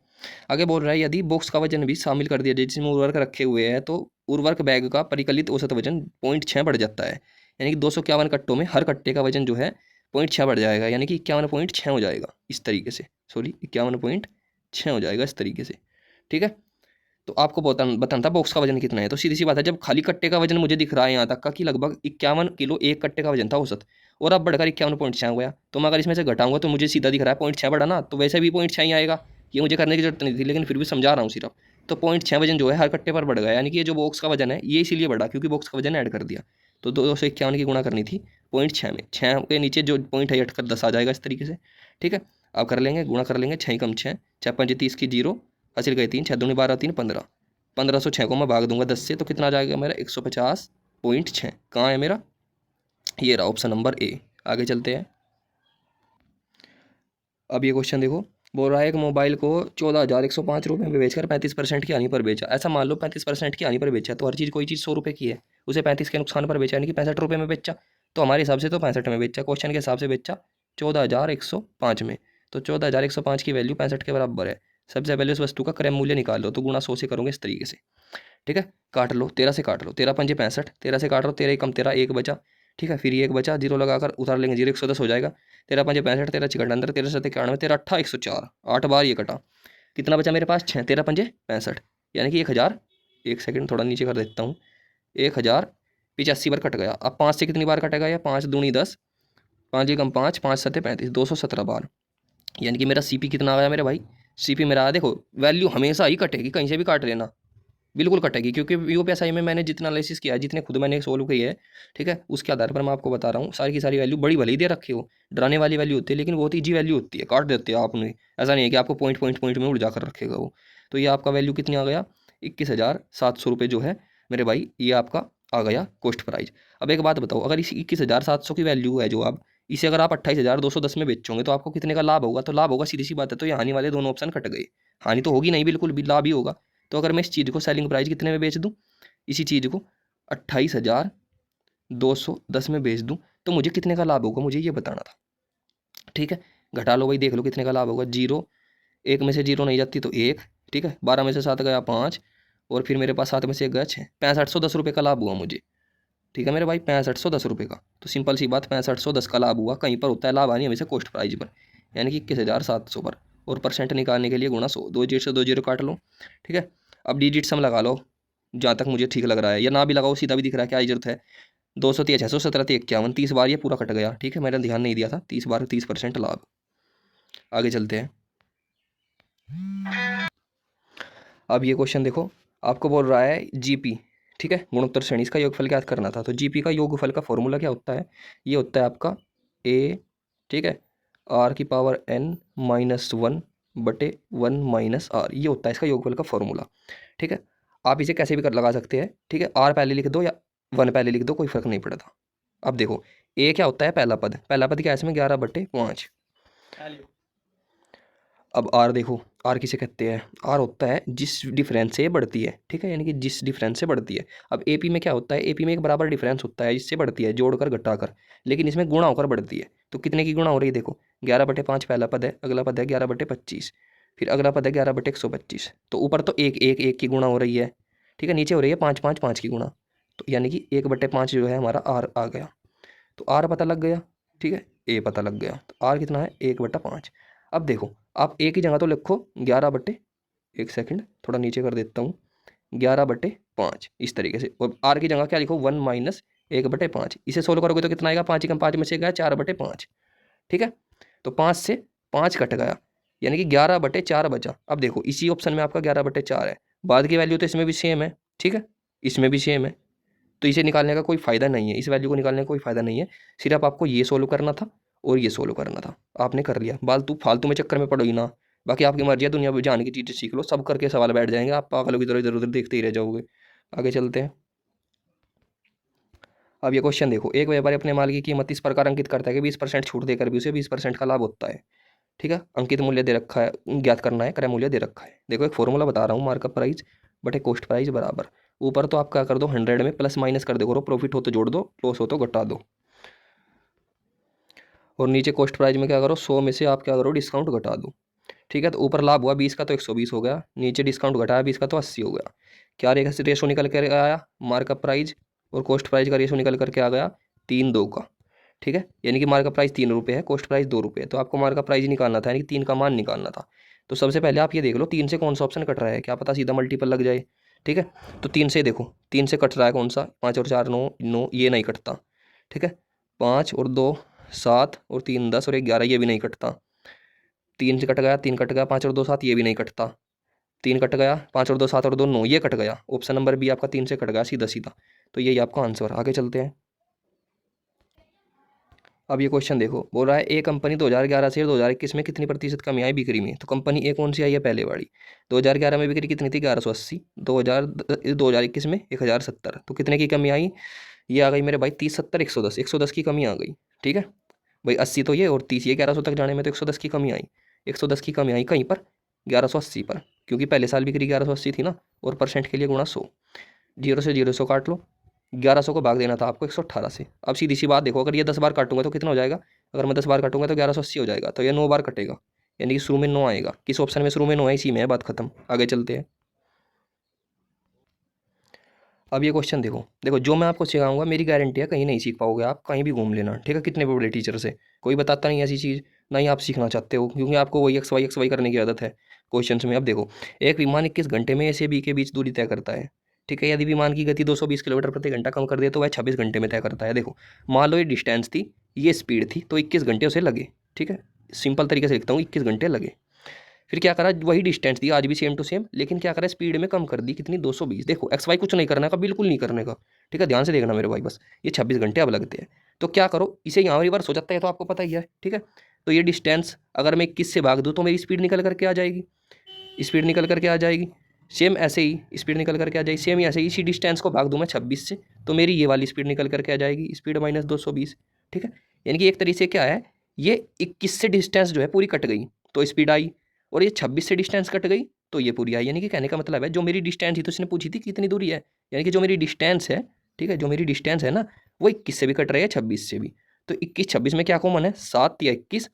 आगे बोल रहा है यदि बॉक्स का वजन भी शामिल कर दिया जाए जिसमें उर्वरक रखे हुए हैं तो उर्वरक बैग का परिकलित औसत वजन 0.6 बढ़ जाता है, यानी कि 251 कट्टों में हर कट्टे का वजन जो है 0.6 बढ़ जाएगा, यानी कि 51.6 हो जाएगा इस तरीके से, सॉरी 51.6 हो जाएगा इस तरीके से। ठीक है, तो आपको बताना था बॉक्स का वजन कितना है। तो सीधी सी बात है, जब खाली कट्टे का वजन मुझे दिख रहा है यहाँ तक का कि लगभग 51 किलो एक कट्टे का वजन था औसत, और अब बढ़कर 51.6 हो गया। तो मैं अगर इसमें से घटाऊंगा तो मुझे सीधा दिख रहा है 0.6 बढ़ा ना, तो वैसे भी 0.6 ही आएगा, ये मुझे करने की जरूरत नहीं थी, लेकिन फिर भी समझा रहा हूँ सिर्फ। तो 0.6 वजन जो है हर कट्टे पर बढ़ गया, यानी कि ये जो बॉक्स का वजन है ये इसीलिए बढ़ा क्योंकि बॉक्स का वजन ऐड कर दिया। तो 251 की गुणा करनी थी 0.6 में, 6 के नीचे जो पॉइंट है हटकर 10 आ जाएगा इस तरीके से। ठीक है, अब कर लेंगे, गुणा कर लेंगे, 6 कम 6, 6 5 30 की 0, हासिल गए 3, 6 दूनी 12 3 15, 1506 को मैं भाग दूंगा 10 से, तो कितना आ जाएगा मेरा 150.6। कहाँ है मेरा, ये रहा ऑप्शन नंबर ए। आगे चलते हैं। अब ये क्वेश्चन देखो, बोल रहा है एक मोबाइल को 14,105 रुपये में बेचकर 35% की हानि पर बेचा। ऐसा मान लो 35% की हानि पर बेचा, तो हर चीज़ कोई चीज़ 100 रुपये की है, उसे 35 के नुकसान पर बेचा, यानी कि 65 रुपये में बेचा। तो हमारे हिसाब से तो 65 में बेचा, क्वेश्चन के हिसाब से बेचा 14,105 में। तो 14,105 की वैल्यू 65 के बराबर है। सबसे पहले उस वस्तु का क्रय मूल्य निकाल लो, तो गुणा 100 से करोगे इस तरीके से। ठीक है, काट लो, 13 से काट लो, 13 पंजे 65, 13 से काट लो, 13 कम 13, एक बचा। ठीक है, फिर ये एक बचा, जीरो लगाकर उतार लेंगे, 0 110 हो जाएगा। 13 पंजे 65, 13 चिकट अंदर, 13 7 91, 13 8 104, 8 बार ये कटा, कितना बचा मेरे पास 6, 13 पंजे 65, यानी कि 1000, एक सेकंड थोड़ा नीचे कर देता हूँ, 1085 बार कट गया। अब 5 से कितनी बार कटेगा, या 5 दूनी 10, 5 कम 5, 5 7 35, 217 बार, यानी कि मेरा सीपी कितना आ गया मेरे भाई, सीपी मेरा आया, देखो वैल्यू हमेशा ही कटेगी, कहीं से भी काट लेना, बिल्कुल कटेगी, क्योंकि यूपीएसआई में मैंने जितना एनालिसिस किया है, जितने खुद मैंने सोल्व की है, ठीक है, उसके आधार पर मैं आपको बता रहा हूँ, सारी की सारी वैल्यू बड़ी भले ही दे रखी हो, डराने वाली वैल्यू होती है, लेकिन बहुत ईजी वैल्यू होती है, काट देते हो आपने, ऐसा नहीं है कि आपको पॉइंट पॉइंट पॉइंट में उड़ जाकर रखेगा वो। तो ये आपका वैल्यू कितनी आ गया, 21,700 रुपये जो है मेरे भाई, ये आपका आ गया कॉस्ट प्राइस। अब एक बात बताओ, अगर इस 21,700 की वैल्यू है जो आप, इसे अगर आप 28,210 में बेचोगे तो आपको कितने का लाभ होगा, तो लाभ होगा, सीधी सी बात है, तो ये हानि वाले दोनों ऑप्शन कट गए, हानि तो होगी नहीं, बिल्कुल भी लाभ ही होगा। तो अगर मैं इस चीज़ को सेलिंग प्राइस कितने में बेच दूँ, इसी चीज़ को 28,210 में बेच दूँ, तो मुझे कितने का लाभ होगा, मुझे ये बताना था। ठीक है, घटा लो भाई, देख लो कितने का लाभ होगा, जीरो, एक में से जीरो नहीं जाती तो एक, ठीक है, 12 में से 7 गया 5, और फिर मेरे पास 7 में से 1 गया 6, 6510 रुपये का लाभ हुआ मुझे। ठीक है मेरे भाई, 6510 रुपये का, तो सिंपल सी बात 6510 का लाभ हुआ, कहीं पर होता है लाभ हानि हमेशा कॉस्ट प्राइस पर, यानी कि 21,700 पर, और परसेंट निकालने के लिए गुणा 100, 2 जीरो से 2 जीरो काट लो। ठीक है, अब डिजिट सम लगा लो जहाँ तक मुझे ठीक लग रहा है, या ना भी लगाओ, सीधा भी दिख रहा है, क्या जरूरत है, 200 617 51, 30 बार ये पूरा कट गया। ठीक है, मैंने ध्यान नहीं दिया था, 30 बार 30% लाभ। आगे चलते हैं। अब ये क्वेश्चन देखो, आपको बोल रहा है जीपी, ठीक है, गुणोत्तर श्रेणी, इसका योगफल क्या करना था। तो जीपी का योगफल का फॉर्मूला क्या होता है, ये होता है आपका ए, ठीक है, आर की पावर n -1 बटे 1 माइनस आर, ये होता है इसका योगफल का फॉर्मूला। ठीक है, आप इसे कैसे भी कर लगा सकते हैं। ठीक है, आर पहले लिख दो या 1 पहले लिख दो, कोई फर्क नहीं पड़ता। अब देखो ए क्या होता है, पहला पद, पहला पद क्या है इसमें, 11/5। अब आर देखो, आर किसे कहते हैं, आर होता है जिस डिफरेंस से बढ़ती है। ठीक है, यानी कि जिस डिफरेंस से बढ़ती है। अब एपी में क्या होता है, एपी में एक बराबर डिफरेंस होता है जिससे बढ़ती है, जोड़कर घटाकर, लेकिन इसमें गुणा होकर बढ़ती है। तो कितने की गुणा हो रही है, देखो 11/5 पहला पद है, अगला पद है 11/25, फिर अगला पद है 11/125, तो ऊपर तो एक एक एक की गुणा हो रही है। ठीक है, नीचे हो रही है 5 5 5 की गुणा, तो यानी कि 1/5 जो है हमारा आर आ गया। तो आर पता लग गया, ठीक है, ए पता लग गया, तो आर कितना है 1/5। अब देखो आप एक ही जगह तो लिखो 11 एक सेकंड थोड़ा नीचे कर देता हूँ, 11/5 इस तरीके से, और आर की जगह क्या लिखो 1 माइनस 1/5, इसे सोल्व करोगे तो कितना आएगा, 5 कम 5 में से गया 4/5। ठीक है, तो 5 से 5 कट गया, यानी कि 11/4 बचा। अब देखो इसी ऑप्शन में आपका 11/4 है, बाद की वैल्यू तो इसमें भी सेम है, ठीक है, इसमें भी सेम है, तो इसे निकालने का कोई फ़ायदा नहीं है, इस वैल्यू को निकालने का कोई फ़ायदा नहीं है, सिर्फ आपको ये सोल्व करना था और ये सोल्व करना था, आपने कर लिया। फालतू में चक्कर में पड़ो ही ना, बाकी आपकी मर्जी है, दुनिया में जाने की चीज़ें सीख लो, सब करके सवाल बैठ जाएंगे, आप पागलों की तरह इधर उधर देखते ही रह जाओगे। आगे चलते हैं। अब ये क्वेश्चन देखो, एक व्यापारी अपने माल की कीमत इस प्रकार अंकित करता है कि 20% छूट देकर भी उसे 20% का लाभ होता है। ठीक है, अंकित मूल्य दे रखा है, ज्ञात करना है, क्रय मूल्य दे रखा है। देखो एक फॉर्मूला बता रहा हूँ, मार्कअप प्राइस बटे कॉस्ट प्राइस बराबर, ऊपर तो आप क्या कर दो 100 में प्लस माइनस कर दो करो, प्रॉफिट हो तो जोड़ दो, लॉस हो तो घटा दो, और नीचे कॉस्ट प्राइस में क्या करो 100 में से आप क्या करो डिस्काउंट घटा दो। ठीक है, तो ऊपर लाभ हुआ 20 का तो 120 हो गया, नीचे डिस्काउंट घटाया 20 का तो 80 हो गया। क्या रेशो निकल कर आया, मार्कअप प्राइस और कॉस्ट प्राइस का रेशो निकल करके आ गया 3:2 का। ठीक है, यानी कि मार्कअप प्राइस 3 रुपये है, कॉस्ट प्राइस 2 रुपये है, तो आपको मार्कअप प्राइस निकालना था, यानी कि 3 का मान निकालना था। तो सबसे पहले आप ये देख लो 3 से कौन सा ऑप्शन कट रहा है, क्या पता सीधा मल्टीपल लग जाए। ठीक है, तो 3 से देखो, 3 से कट रहा है कौन सा, 5 और 4 9, 9 ये नहीं कटता। ठीक है, 5 और 2 7 और 3 10 और 1 11 ये भी नहीं कटता। 3 से कट गया, 3 कट गया, 5 और 2 7 ये भी नहीं कटता। 3 कट गया, 5 और 2 7 और 2 9 ये कट गया। ऑप्शन नंबर बी आपका 3 से कट गया सीधा सीधा। तो यही आपका आंसर। आगे चलते हैं। अब ये क्वेश्चन देखो, बोल रहा है ए कंपनी 2011 से 2021 में कितनी प्रतिशत कमी आई बिक्री में। तो कंपनी ए कौन सी आई है, पहले वाली। 2011 में बिक्री कितनी थी, 1180। 2021 में 1070। तो कितने की कमी आई, ये आ गई मेरे भाई 30 70 110, 110 की कमी आ गई। ठीक है भाई, 80 तो ये और 30 ये, 1100 तक जाने में तो 110 की कमी आई। 110 की कमी आई कहीं पर, 1180 पर, क्योंकि पहले साल बिक्री 1180 थी ना, और परसेंट के लिए गुणा 100। 0 से 0 काट लो, 1100 को भाग देना था आपको 118 से। अब सीधी सी बात देखो, अगर ये 10 बार काटूंगा तो कितना हो जाएगा, अगर मैं 10 बार काटूंगा तो 1180 हो जाएगा। तो ये 9 बार कटेगा, यानी कि शुरू में 9 आएगा। किस ऑप्शन में शुरू में 9 है, इसी में है, बात खत्म। आगे चलते हैं। अब ये क्वेश्चन देखो, देखो जो मैं आपको सिखाऊंगा मेरी गारंटी है कहीं नहीं सीख पाओगे आप, कहीं भी घूम लेना। ठीक है, कितने भी बड़े टीचर से, कोई बताता नहीं ऐसी चीज़, ना ही आप सीखना चाहते हो, क्योंकि आपको वही एक्स वाई करने की आदत है क्वेश्चंस में। अब देखो, एक विमान 21 घंटे में ए से बी के बीच दूरी तय करता है। ठीक है, यदि विमान की गति 220 किलोमीटर प्रति घंटा कम कर दे तो वह 26 घंटे में तय करता है। देखो, मान लो ये डिस्टेंस थी, ये स्पीड थी, तो 21 घंटे उसे लगे। ठीक है, सिंपल तरीके से लिखता हूँ, 21 घंटे लगे। फिर क्या करा, वही डिस्टेंस दी आज भी सेम टू सेम, लेकिन क्या करा, स्पीड में कम कर दी, कितनी, 220। देखो एक्स वाई कुछ नहीं करने का, बिल्कुल नहीं करने का। ठीक है, ध्यान से देखना मेरे भाई, बस ये 26 घंटे अब लगते हैं। तो क्या करो, इसे यहाँ रिवर्स हो जाता है, तो आपको पता ही है। ठीक है, तो ये डिस्टेंस अगर मैं 21 से भाग दूँ तो मेरी स्पीड निकल करके आ जाएगी, स्पीड निकल करके आ जाएगी। सेम ऐसे ही स्पीड निकल करके आ जाएगी, सेम ऐसे ही इसी डिस्टेंस को भाग दूँ मैं 26 से, तो मेरी ये वाली स्पीड निकल करके आ जाएगी, स्पीड माइनस 220। ठीक है, यानी कि एक तरीके से क्या है, ये 21 से डिस्टेंस जो है पूरी कट गई तो स्पीड आई, और ये 26 से डिस्टेंस कट गई तो ये पूरी आई। यानी कि कहने का मतलब है, जो मेरी डिस्टेंस थी तो इसने पूछी थी कितनी दूरी है, यानी कि जो मेरी डिस्टेंस है, ठीक है, जो मेरी डिस्टेंस है ना, वो 21 से भी कट रही है, 26 से भी। तो 21 26 में क्या कॉमन है, 7 या 21।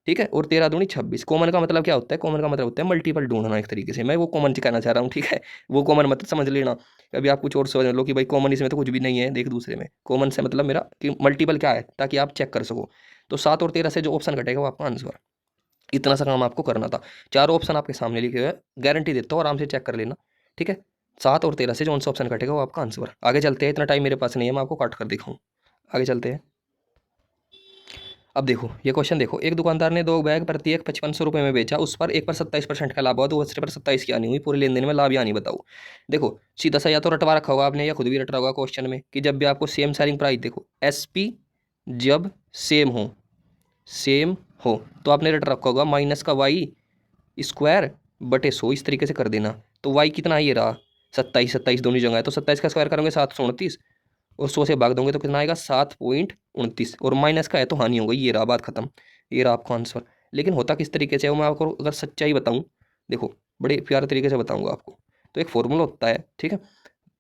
ठीक है, और 13 दूनी 26। कॉमन का मतलब क्या होता है, कॉमन का मतलब होता है मल्टीपल ढूंढना। एक तरीके से मैं वो कॉमन कहना चाह रहा हूँ। ठीक है, वो कॉमन मतलब समझ लेना, अभी आप कुछ और समझ लो कि भाई कॉमन इसमें तो कुछ भी नहीं है एक दूसरे में। कॉमन से मतलब मेरा कि मल्टीपल क्या है, ताकि आप चेक कर सको। तो 7 और 13 से जो ऑप्शन घटेगा वो आपका आंसर। इतना सा काम आपको करना था। चारों ऑप्शन आपके सामने लिखे हुए हैं, गारंटी देता हूँ, आराम से चेक कर लेना। ठीक है, 7 और 13 से जो सा ऑप्शन कटेगा वो आपका आंसर। आगे चलते हैं, इतना टाइम मेरे पास नहीं है, मैं आपको काट कर दिखाऊँ। आगे चलते हैं। अब देखो ये क्वेश्चन देखो, एक दुकानदार ने 2 बैग प्रत्येक 5500 रुपये में बेचा, उस पर एक पर 27% का लाभ हुआ, दूसरे पर 27 की हानि हुई, पूरे लेन देन में लाभ या हानि बताओ। देखो सीधा सा या तो रटवा रखा होगा आपने, या खुद भी रटा होगा क्वेश्चन में, कि जब भी आपको सेम सेलिंग प्राइस, देखो SP जब सेम हो, सेम हो, तो आपने रट रखा होगा माइनस का वाई स्क्वायर बटे 100, इस तरीके से कर देना। तो वाई कितना ये रहा, 27, 27 दोनों जगह है, तो 27 का स्क्वायर करोगे 729, और 100 से भाग दोगे तो कितना आएगा, 7.29, और माइनस का है तो हानि हो गई। ये रहा, बात खत्म, ये रहा आपका आंसर। लेकिन होता किस तरीके से है वो मैं आपको अगर सच्चाई बताऊँ, देखो बड़े प्यारे तरीके से बताऊँगा आपको। तो एक फॉर्मूला होता है, ठीक है,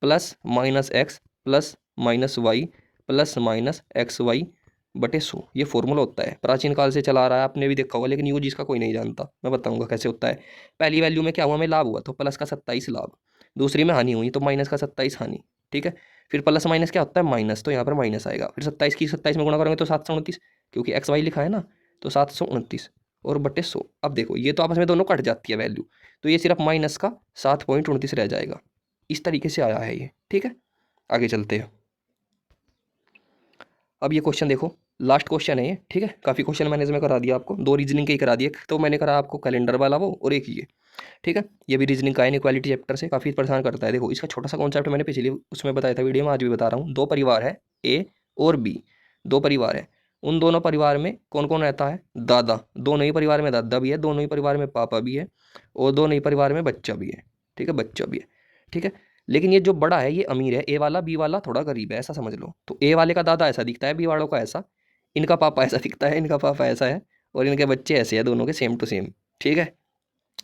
plus minus x plus minus y plus minus x y बटे 100, ये फॉर्मूला होता है, प्राचीन काल से चला आ रहा है, आपने भी देखा होगा, लेकिन यूज इसका कोई नहीं जानता। मैं बताऊंगा कैसे होता है। पहली वैल्यू में क्या हुआ, हमें लाभ हुआ तो प्लस का 27 लाभ, दूसरी में हानि हुई तो माइनस का 27 हानि। ठीक है, फिर प्लस माइनस क्या होता है, माइनस, तो यहाँ पर माइनस आएगा। फिर 27 की 27 में गुणा करेंगे तो 729, क्योंकि एक्स वाई लिखा है ना, तो 729 और बटे 100। अब देखो ये तो आपस में दोनों कट जाती है वैल्यू, तो ये सिर्फ माइनस का 7.29 रह जाएगा। इस तरीके से आया है ये। ठीक है, आगे चलते हैं। अब ये क्वेश्चन देखो, लास्ट क्वेश्चन है ये। ठीक है, काफ़ी क्वेश्चन मैंने इसमें करा दिया आपको, 2 रीजनिंग के ही करा दिए, तो मैंने करा आपको कैलेंडर वाला वो, और एक ये। ठीक है, ये भी रीजनिंग का है, इनइक्वालिटी चैप्टर से काफ़ी परेशान करता है। देखो इसका छोटा सा कॉन्सेप्ट मैंने पिछले उसमें बताया था वीडियो में, आज भी बता रहा हूँ। 2 परिवार है, ए और बी, 2 परिवार है। उन दोनों परिवार में कौन कौन रहता है, दादा, दोनों ही परिवार में दादा भी है, दोनों ही परिवार में पापा भी है, और दोनों ही परिवार में बच्चा भी है। ठीक है, बच्चा भी है। ठीक है, लेकिन ये जो बड़ा है ये अमीर है, ए वाला, बी वाला थोड़ा गरीब है, ऐसा समझ लो। तो ए वाले का दादा ऐसा दिखता है, बी वालों का ऐसा, इनका पापा ऐसा दिखता है, इनका पापा ऐसा है, और इनके बच्चे ऐसे हैं, दोनों के सेम टू सेम। ठीक है,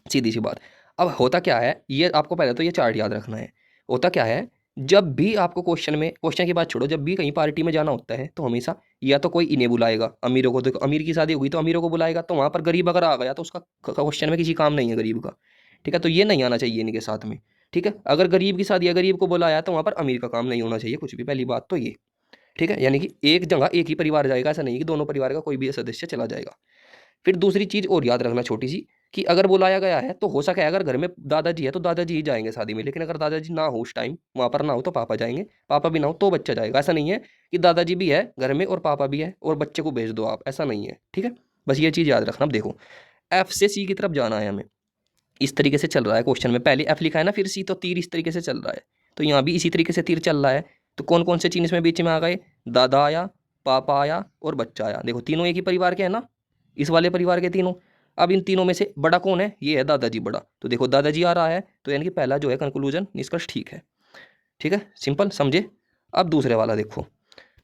सीधी सी बात। अब होता क्या है, ये आपको पहले तो ये चार्ट याद रखना है। होता क्या है, जब भी आपको क्वेश्चन में, क्वेश्चन की बात छोड़ो, जब भी कहीं पार्टी में जाना होता है तो हमेशा या तो कोई इन्हें बुलाएगा, अमीरों को, तो अमीर की शादी होगी तो अमीरों को बुलाएगा, तो वहाँ पर गरीब अगर आ गया तो उसका क्वेश्चन में किसी काम नहीं है गरीब का। ठीक है, तो ये नहीं आना चाहिए इनके साथ में। ठीक है, अगर गरीब की शादी है, गरीब को बुलाया, तो वहाँ पर अमीर का काम नहीं होना चाहिए कुछ भी, पहली बात तो ये। ठीक है, यानी कि एक जगह एक ही परिवार जाएगा, ऐसा नहीं कि दोनों परिवार का कोई भी सदस्य चला जाएगा। फिर दूसरी चीज़ और याद रखना छोटी सी, कि अगर बुलाया गया है तो हो सके अगर घर में दादाजी है तो दादाजी ही जाएंगे शादी में, लेकिन अगर दादाजी ना हो उस टाइम वहाँ पर ना हो तो पापा जाएंगे, पापा भी ना हो तो बच्चा जाएगा। ऐसा नहीं है कि दादाजी भी है घर में और पापा भी है और बच्चे को भेज दो आप, ऐसा नहीं है, ठीक है। बस ये चीज़ याद रखना। अब देखो एफ से सी की तरफ जाना है हमें, इस तरीके से चल रहा है क्वेश्चन में, पहले एफ लिखा है ना फिर सी, तो तीर इस तरीके से चल रहा है, तो यहाँ भी इसी तरीके से तीर चल रहा है। तो कौन कौन से चिन्ह इसमें बीच में आ गए, दादा आया, पापा आया और बच्चा आया। देखो तीनों एक ही परिवार के हैं ना, इस वाले परिवार के तीनों। अब इन तीनों में से बड़ा कौन है, ये है दादाजी बड़ा, तो देखो दादाजी आ रहा है, तो यानी कि पहला जो है कंक्लूजन निष्कर्ष ठीक है, ठीक है, सिंपल समझे। अब दूसरे वाला देखो,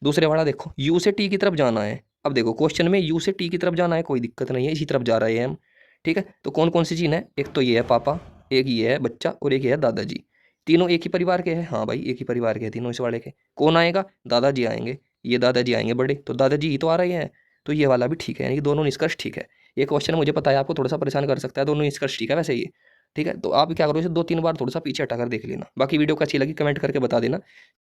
दूसरे वाला देखो, यू से टी की तरफ जाना है। अब देखो क्वेश्चन में यू से टी की तरफ जाना है, कोई दिक्कत नहीं है, इसी तरफ जा रहे हैं हम, ठीक है। तो कौन कौन सी चीज़ है, एक तो ये है पापा, एक ये है बच्चा और एक ये है दादाजी। तीनों एक ही परिवार के हैं, हाँ भाई एक ही परिवार के हैं तीनों इस वाले के। कौन आएगा, दादाजी आएंगे, ये दादाजी आएंगे बड़े, तो दादाजी ही तो आ रहे हैं, तो ये वाला भी ठीक है, यानी कि दोनों निष्कर्ष ठीक है। ये क्वेश्चन मुझे पता है आपको थोड़ा सा परेशान कर सकता है, दोनों निष्कर्ष ठीक है वैसे ये, ठीक है। तो आप क्या करो, इसे 2-3 बार थोड़ा सा पीछे हटाकर देख लेना। बाकी वीडियो को अच्छी लगी कमेंट करके बता देना।